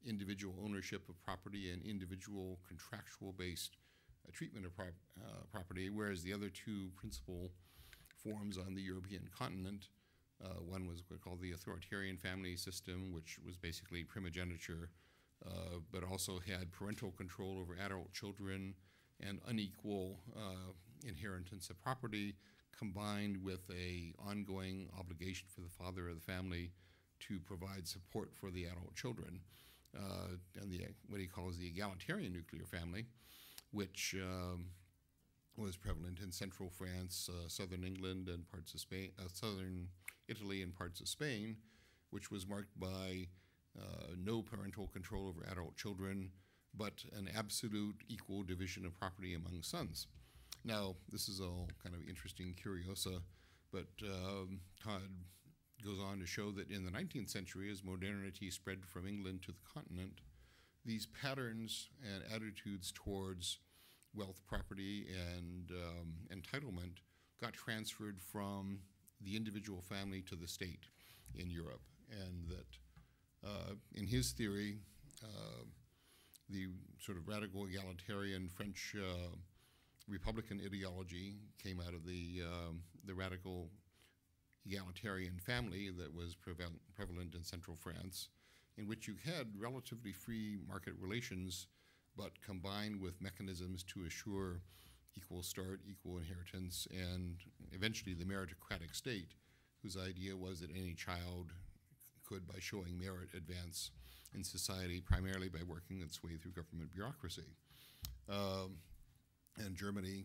individual ownership of property and individual contractual-based treatment of property, whereas the other two principal forms on the European continent, one was what we call the authoritarian family system, which was basically primogeniture, but also had parental control over adult children and unequal inheritance of property, combined with a ongoing obligation for the father of the family to provide support for the adult children, and what he calls the egalitarian nuclear family, which was prevalent in central France, southern England, and parts of Spain, southern Italy, and parts of Spain, which was marked by no parental control over adult children, but an absolute equal division of property among sons. Now, this is all kind of interesting curiosa, but Todd goes on to show that in the 19th century, as modernity spread from England to the continent, these patterns and attitudes towards wealth, property, and entitlement got transferred from the individual family to the state in Europe, and that in his theory, the sort of radical egalitarian French Republican ideology came out of the radical egalitarian family that was prevalent in central France, in which you had relatively free market relations, but combined with mechanisms to assure equal start, equal inheritance, and eventually the meritocratic state, whose idea was that any child could, by showing merit, advance in society, primarily by working its way through government bureaucracy. And Germany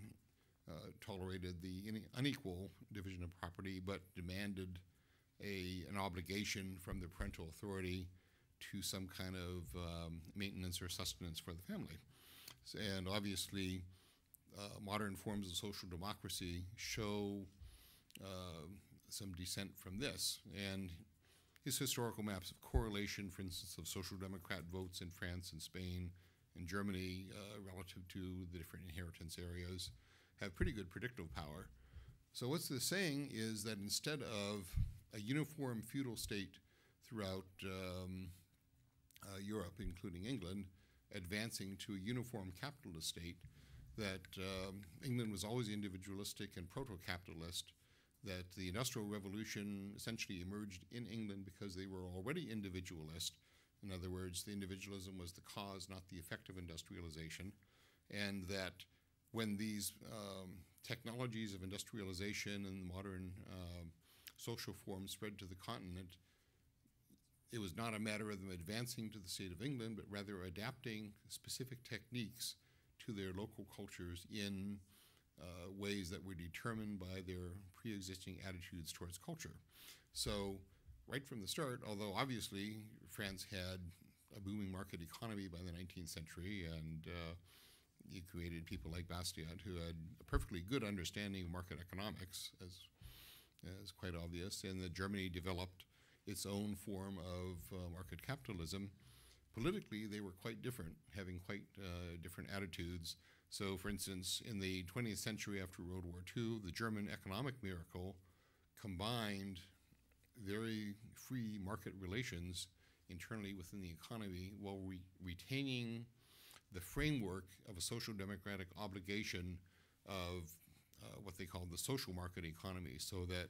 tolerated the unequal division of property, but demanded an obligation from the parental authority to some kind of maintenance or sustenance for the family. And obviously, modern forms of social democracy show some descent from this. And his historical maps of correlation, for instance, of social democrat votes in France and Spain and Germany relative to the different inheritance areas have pretty good predictive power. So what's this saying is that instead of a uniform feudal state throughout Europe, including England, advancing to a uniform capitalist state, that England was always individualistic and proto-capitalist, that the Industrial Revolution essentially emerged in England because they were already individualist. In other words, the individualism was the cause, not the effect of industrialization, and that when these technologies of industrialization and modern social forms spread to the continent, it was not a matter of them advancing to the state of England, but rather adapting specific techniques to their local cultures in ways that were determined by their pre-existing attitudes towards culture. So right from the start, although obviously France had a booming market economy by the 19th century, and you created people like Bastiat who had a perfectly good understanding of market economics, as quite obvious, and that Germany developed its own form of market capitalism. Politically, they were quite different, having quite different attitudes. So, for instance, in the 20th century after World War II, the German economic miracle combined very free market relations internally within the economy while retaining the framework of a social democratic obligation of what they called the social market economy, so that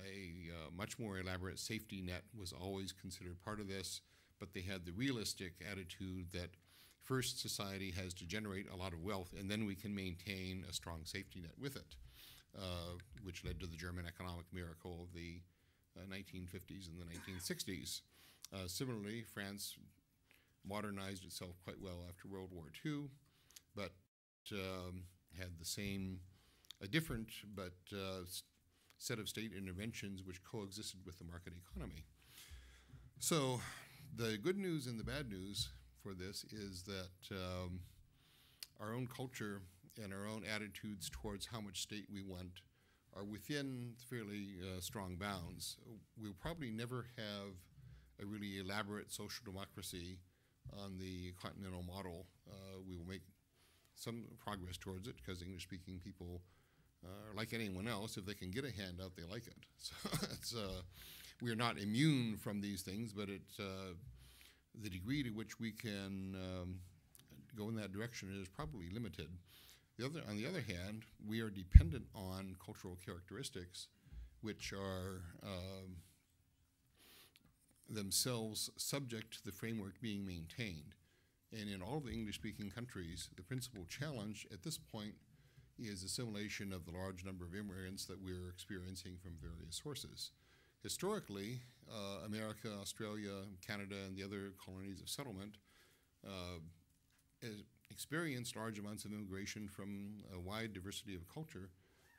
a much more elaborate safety net was always considered part of this, but they had the realistic attitude that first society has to generate a lot of wealth and then we can maintain a strong safety net with it, which led to the German economic miracle of the 1950s and the 1960s. Similarly, France modernized itself quite well after World War II, but had the same, a different but set of state interventions which coexisted with the market economy. So the good news and the bad news for this is that our own culture and our own attitudes towards how much state we want are within fairly strong bounds. We'll probably never have a really elaborate social democracy on the continental model. We will make some progress towards it because English-speaking people are like anyone else. If they can get a handout, they like it. So we're not immune from these things, but the degree to which we can go in that direction is probably limited. On the other hand, we are dependent on cultural characteristics which are themselves subject to the framework being maintained. And in all the English-speaking countries, the principal challenge at this point is assimilation of the large number of immigrants that we're experiencing from various sources. Historically, America, Australia, Canada, and the other colonies of settlement experienced large amounts of immigration from a wide diversity of culture,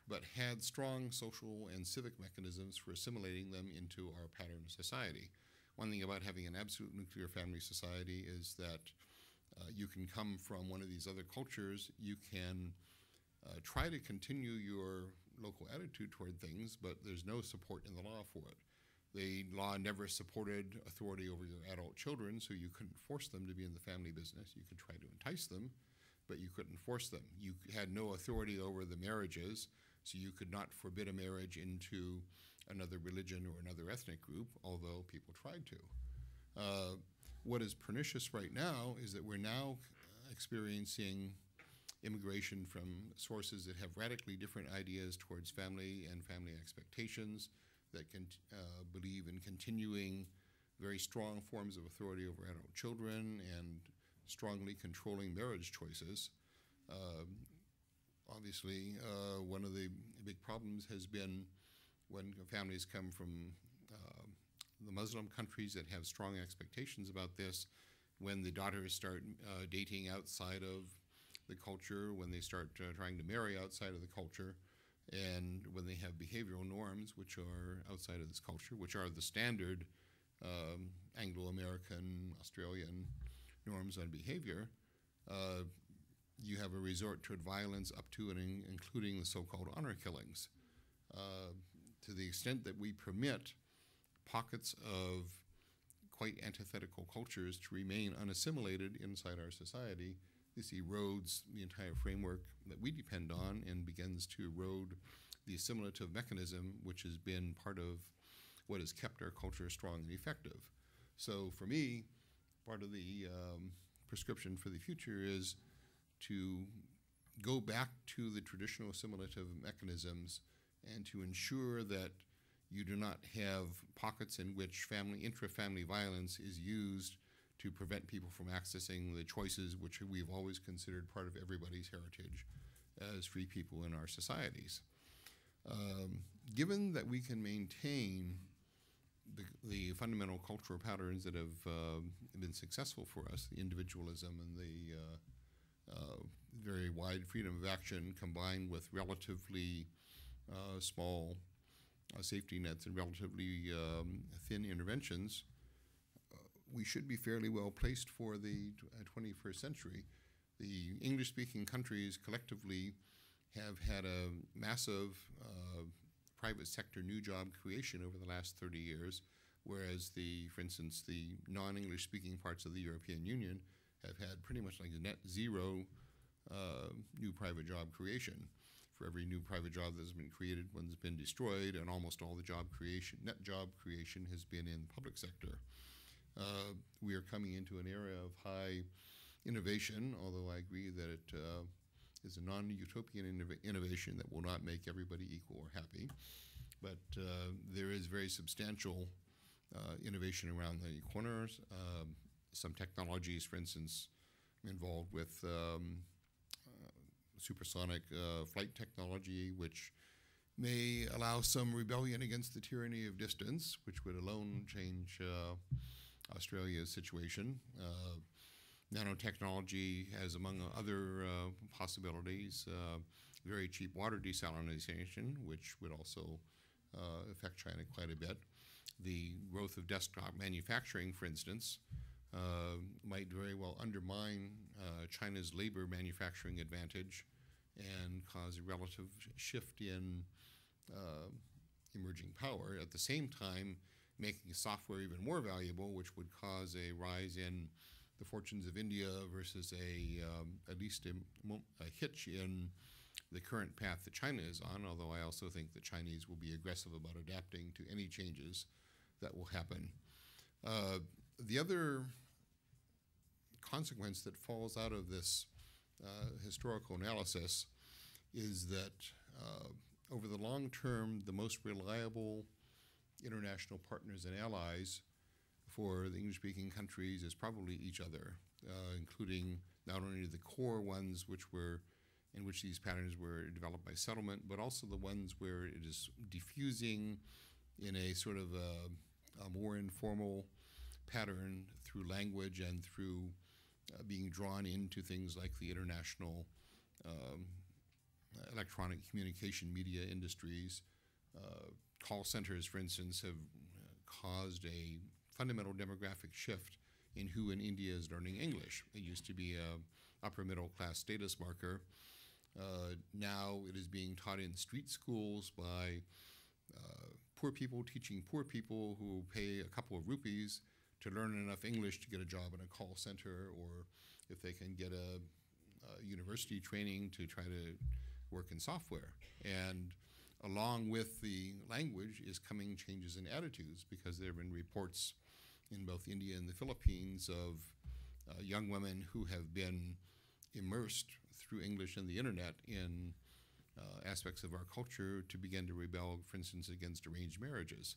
but had strong social and civic mechanisms for assimilating them into our pattern of society. One thing about having an absolute nuclear family society is that you can come from one of these other cultures, you can try to continue your local attitude toward things, but there's no support in the law for it. The law never supported authority over your adult children, so you couldn't force them to be in the family business. You could try to entice them, but you couldn't force them. You had no authority over the marriages, so you could not forbid a marriage into another religion or another ethnic group, although people tried to. What is pernicious right now is that we're now experiencing immigration from sources that have radically different ideas towards family and family expectations, that can believe in continuing very strong forms of authority over adult children and strongly controlling marriage choices. Obviously, one of the big problems has been when families come from the Muslim countries that have strong expectations about this, when the daughters start dating outside of the culture, when they start trying to marry outside of the culture, and when they have behavioral norms which are outside of this culture, which are the standard Anglo-American, Australian norms on behavior, you have a resort toward violence up to and including the so-called honor killings. To the extent that we permit pockets of quite antithetical cultures to remain unassimilated inside our society, this erodes the entire framework that we depend on and begins to erode the assimilative mechanism which has been part of what has kept our culture strong and effective. So for me, part of the prescription for the future is to go back to the traditional assimilative mechanisms and to ensure that you do not have pockets in which intra-family violence is used to prevent people from accessing the choices which we've always considered part of everybody's heritage as free people in our societies. Given that we can maintain the fundamental cultural patterns that have been successful for us, the individualism and the very wide freedom of action combined with relatively small safety nets and relatively thin interventions, we should be fairly well placed for the 21st century. The English-speaking countries collectively have had a massive private sector new job creation over the last 30 years, whereas for instance, the non-English speaking parts of the European Union have had pretty much like a net zero new private job creation. For every new private job that has been created, one's been destroyed, and almost all the net job creation has been in the public sector. We are coming into an era of high innovation, although I agree that it is a non-utopian innovation that will not make everybody equal or happy. But there is very substantial innovation around the corners. Some technologies, for instance, involved with supersonic flight technology, which may allow some rebellion against the tyranny of distance, which would alone change Australia's situation. Nanotechnology has, among other possibilities, very cheap water desalination, which would also affect China quite a bit. The growth of desktop manufacturing, for instance, might very well undermine China's labor manufacturing advantage and cause a relative shift in emerging power. At the same time, making software even more valuable, which would cause a rise in the fortunes of India versus at least a hitch in the current path that China is on, although I also think the Chinese will be aggressive about adapting to any changes that will happen. The other consequence that falls out of this historical analysis is that over the long term, the most reliable international partners and allies for the English-speaking countries is probably each other, including not only the core ones in which these patterns were developed by settlement, but also the ones where it is diffusing in a sort of a more informal pattern through language and through being drawn into things like the international electronic communication media industries. Call centers, for instance, have caused a fundamental demographic shift in who in India is learning English. It used to be a upper middle class status marker. Now it is being taught in street schools by poor people teaching poor people who pay a couple of rupees to learn enough English to get a job in a call center, or if they can get a university training to try to work in software. And along with the language is coming changes in attitudes, because there have been reports in both India and the Philippines of young women who have been immersed through English and the internet in aspects of our culture to begin to rebel, for instance, against arranged marriages.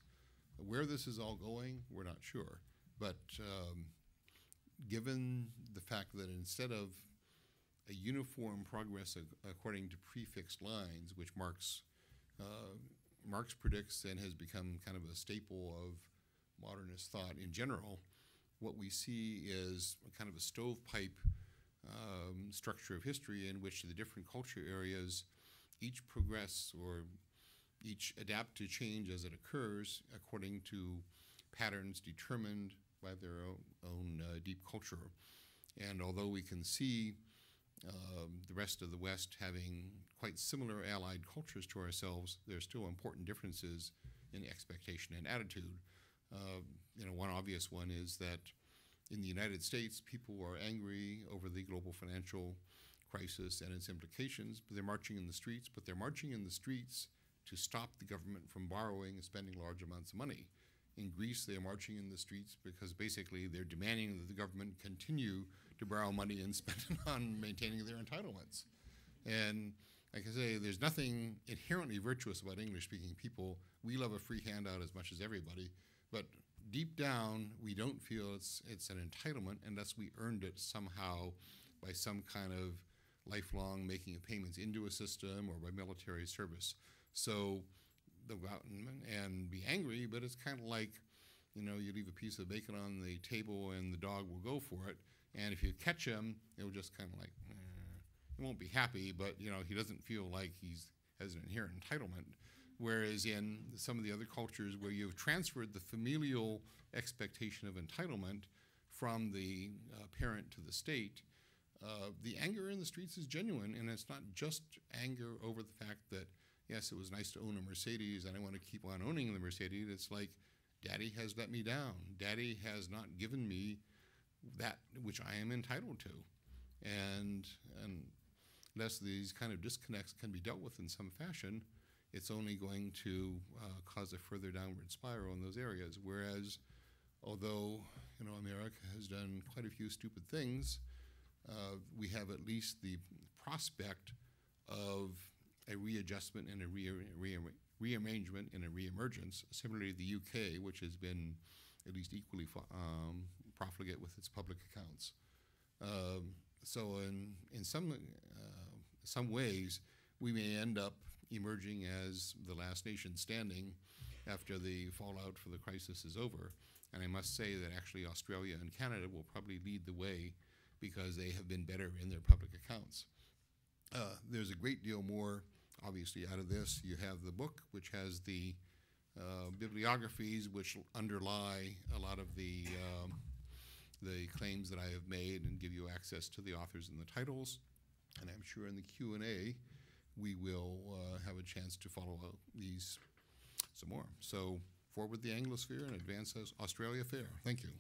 Where this is all going, we're not sure. But given the fact that instead of a uniform progress according to prefixed lines, which Marx predicts and has become kind of a staple of modernist thought in general, what we see is a kind of a stovepipe structure of history in which the different culture areas each progress or each adapt to change as it occurs according to patterns determined by their own deep culture. And although we can see the rest of the West having quite similar allied cultures to ourselves, there are still important differences in expectation and attitude. One obvious one is that in the United States, people are angry over the global financial crisis and its implications, but they're marching in the streets, to stop the government from borrowing and spending large amounts of money. In Greece, they're marching in the streets because basically they're demanding that the government continue to borrow money and spend it on maintaining their entitlements. And like I say, there's nothing inherently virtuous about English-speaking people. We love a free handout as much as everybody, but deep down, we don't feel it's an entitlement unless we earned it somehow by some kind of lifelong making of payments into a system or by military service. So they'll go out and be angry, but it's kind of like, you leave a piece of bacon on the table and the dog will go for it. And if you catch him, it'll just kind of like, he won't be happy, but, he doesn't feel like he has an inherent entitlement. Whereas in some of the other cultures where you've transferred the familial expectation of entitlement from the parent to the state, the anger in the streets is genuine, and it's not just anger over the fact that, yes, it was nice to own a Mercedes and I want to keep on owning the Mercedes. It's like, Daddy has let me down. Daddy has not given me that which I am entitled to. And unless these kind of disconnects can be dealt with in some fashion, it's only going to cause a further downward spiral in those areas. Whereas, although America has done quite a few stupid things, we have at least the prospect of a readjustment and a rearrangement and a reemergence. Similarly, the UK, which has been at least equally profligate with its public accounts. So in some ways, we may end up emerging as the last nation standing after the fallout for the crisis is over. And I must say that actually Australia and Canada will probably lead the way because they have been better in their public accounts. There's a great deal more, obviously, out of this. You have the book, which has the bibliographies which underlie a lot of the claims that I have made and give you access to the authors and the titles. And I'm sure in the Q&A, we will have a chance to follow these some more. So forward the Anglosphere and advance Australia fair. Thank you.